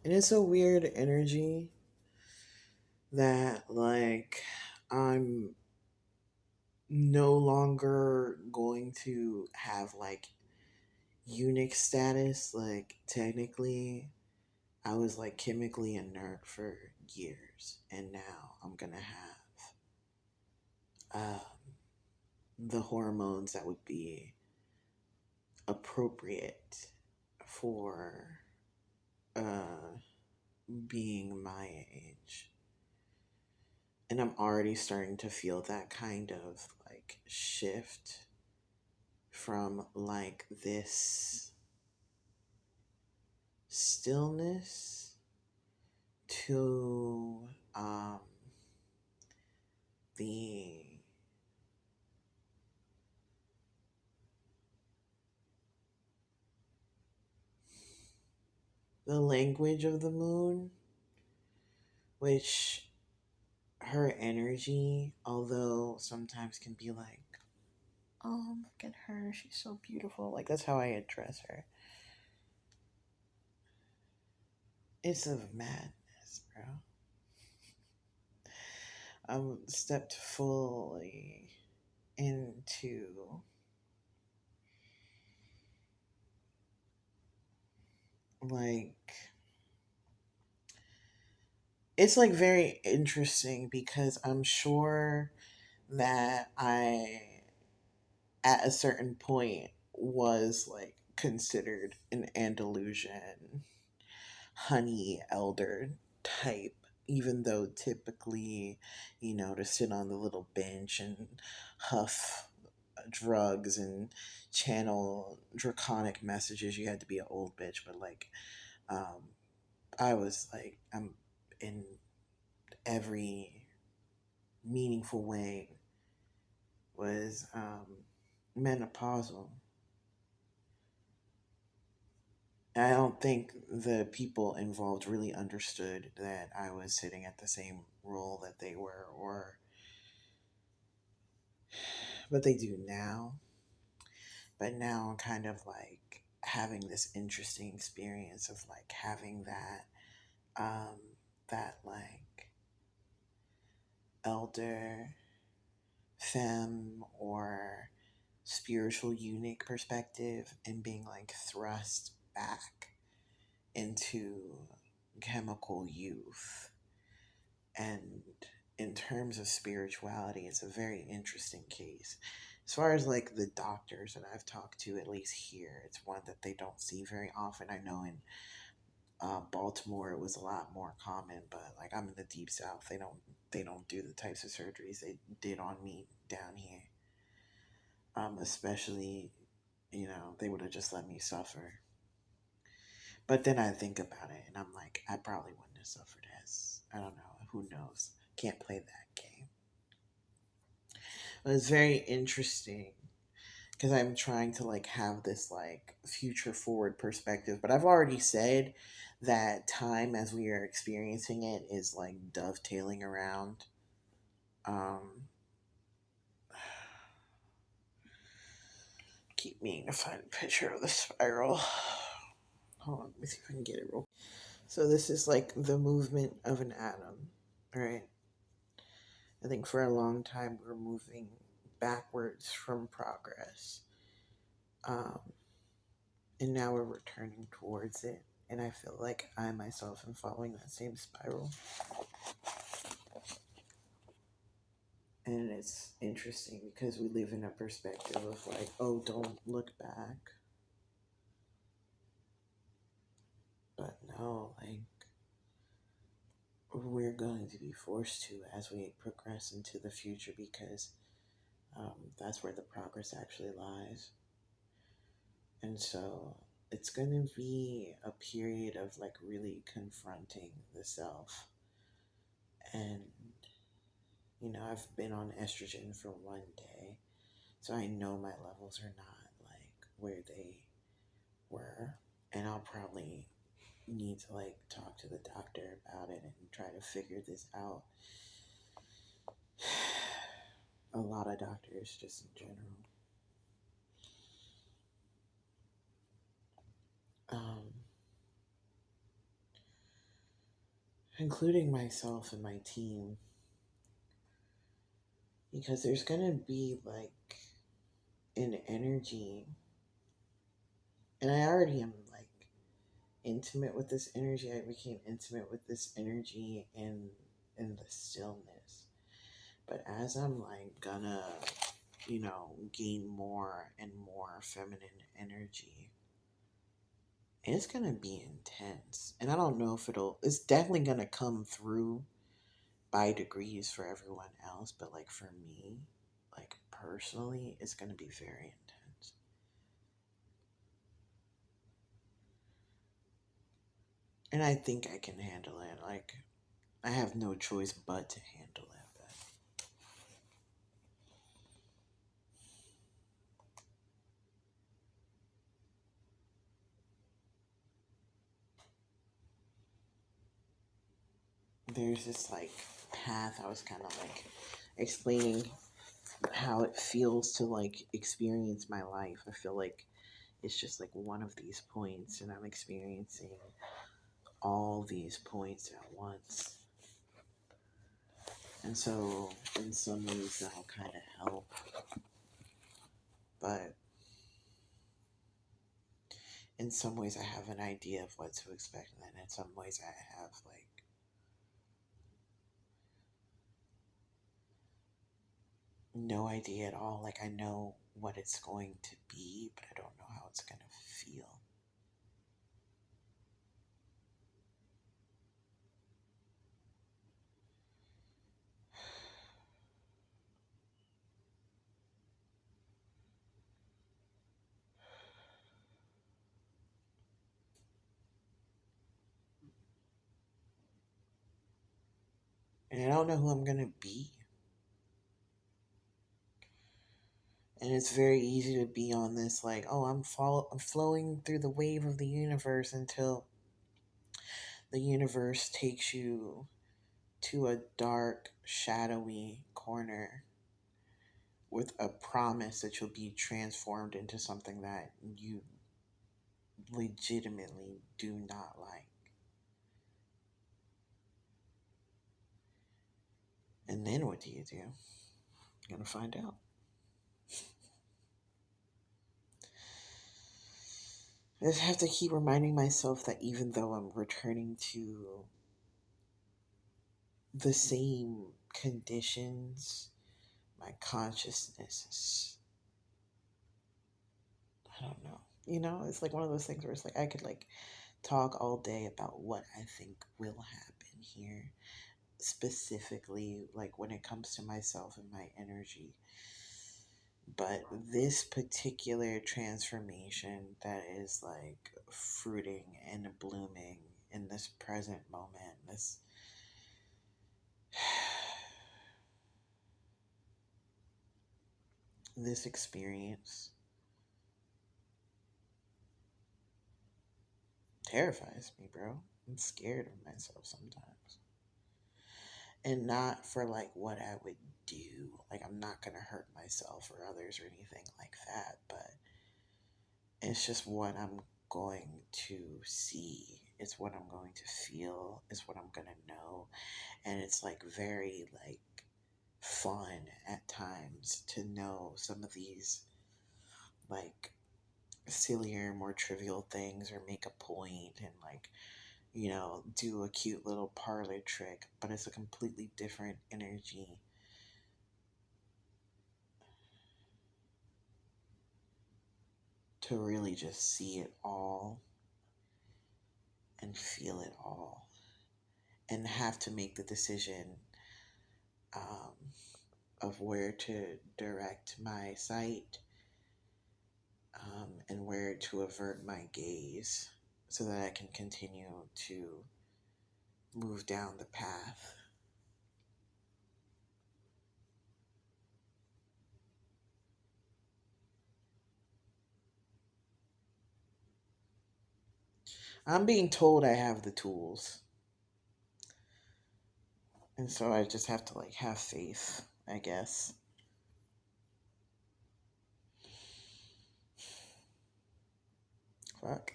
And it's a weird energy that, like, I'm no longer going to have, like, eunuch status. Like, technically, I was, like, chemically inert for years. And now I'm gonna have the hormones that would be appropriate for uh, being my age. And I'm already starting to feel that kind of like shift from like this stillness to the language of the moon, which her energy, although sometimes can be like, oh, look at her, she's so beautiful. Like, that's how I address her. It's of madness, bro. I'm stepped fully into like it's like very interesting because I'm sure that I at a certain point was like considered an Andalusian honey elder type, even though typically, to sit on the little bench and huff drugs and channel draconic messages, you had to be an old bitch. But like, um, I was like, I'm in every meaningful way was menopausal. I don't think the people involved really understood that I was sitting at the same role that they were, or but they do now. But now I'm kind of like having this interesting experience of like having um, that like elder femme or spiritual eunuch perspective and being like thrust back into chemical youth. And in terms of spirituality, it's a very interesting case. As far as like the doctors that I've talked to, at least here, it's one that they don't see very often. I know in Baltimore it was a lot more common, but like I'm in the deep south, they don't do the types of surgeries they did on me down here. Especially, they would have just let me suffer. But then I think about it and I'm like, I probably wouldn't have suffered as, I don't know, who knows? Can't play that game. But it's very interesting because I'm trying to like have this like future forward perspective. But I've already said that time as we are experiencing it is like dovetailing around. Um, keep meaning to find a picture of the spiral. Hold on, let me see if I can get it real. So this is like the movement of an atom, right? I think for a long time we're moving backwards from progress, um, and now we're returning towards it. And I feel like I myself am following that same spiral. And it's interesting because we live in a perspective of like, oh, don't look back. But no, like, we're going to be forced to as we progress into the future because that's where the progress actually lies. And so it's going to be a period of like really confronting the self. And, I've been on estrogen for 1 day. So I know my levels are not like where they were. And I'll probably need to like talk to the doctor about it and try to figure this out. A lot of doctors, just in general. Um, including myself and my team, because there's gonna be like an energy, and I already am like intimate with this energy. I became intimate with this energy in the stillness. But as I'm like gonna, gain more and more feminine energy, it's gonna be intense. And I don't know if it's definitely gonna come through by degrees for everyone else, but like for me, like personally, it's gonna be very intense. And I think I can handle it. Like, I have no choice but to handle it. But there's this like path I was kind of like explaining how it feels to like experience my life. I feel like it's just like one of these points, and I'm experiencing all these points at once. And so, in some ways, that'll kind of help. But in some ways, I have an idea of what to expect. And then in some ways, I have like no idea at all. Like, I know what it's going to be, but I don't know how it's going to feel. And I don't know who I'm going to be. And it's very easy to be on this, like, oh, I'm flowing through the wave of the universe until the universe takes you to a dark, shadowy corner with a promise that you'll be transformed into something that you legitimately do not like. And then what do? You're going to find out. I just have to keep reminding myself that even though I'm returning to the same conditions, my consciousness is, I don't know. It's like one of those things where it's like I could like talk all day about what I think will happen here, specifically like when it comes to myself and my energy. But this particular transformation that is like fruiting and blooming in this present moment, this experience terrifies me, bro. I'm scared of myself sometimes. And not for like what I would do. Like, I'm not going to hurt myself or others or anything like that, but it's just what I'm going to see. It's what I'm going to feel. It's what I'm going to know. And it's like very like fun at times to know some of these like sillier, more trivial things, or make a point and like, do a cute little parlor trick, but it's a completely different energy to really just see it all and feel it all and have to make the decision um, of where to direct my sight, and where to avert my gaze so that I can continue to move down the path. I'm being told I have the tools, and so I just have to like have faith, I guess. Fuck.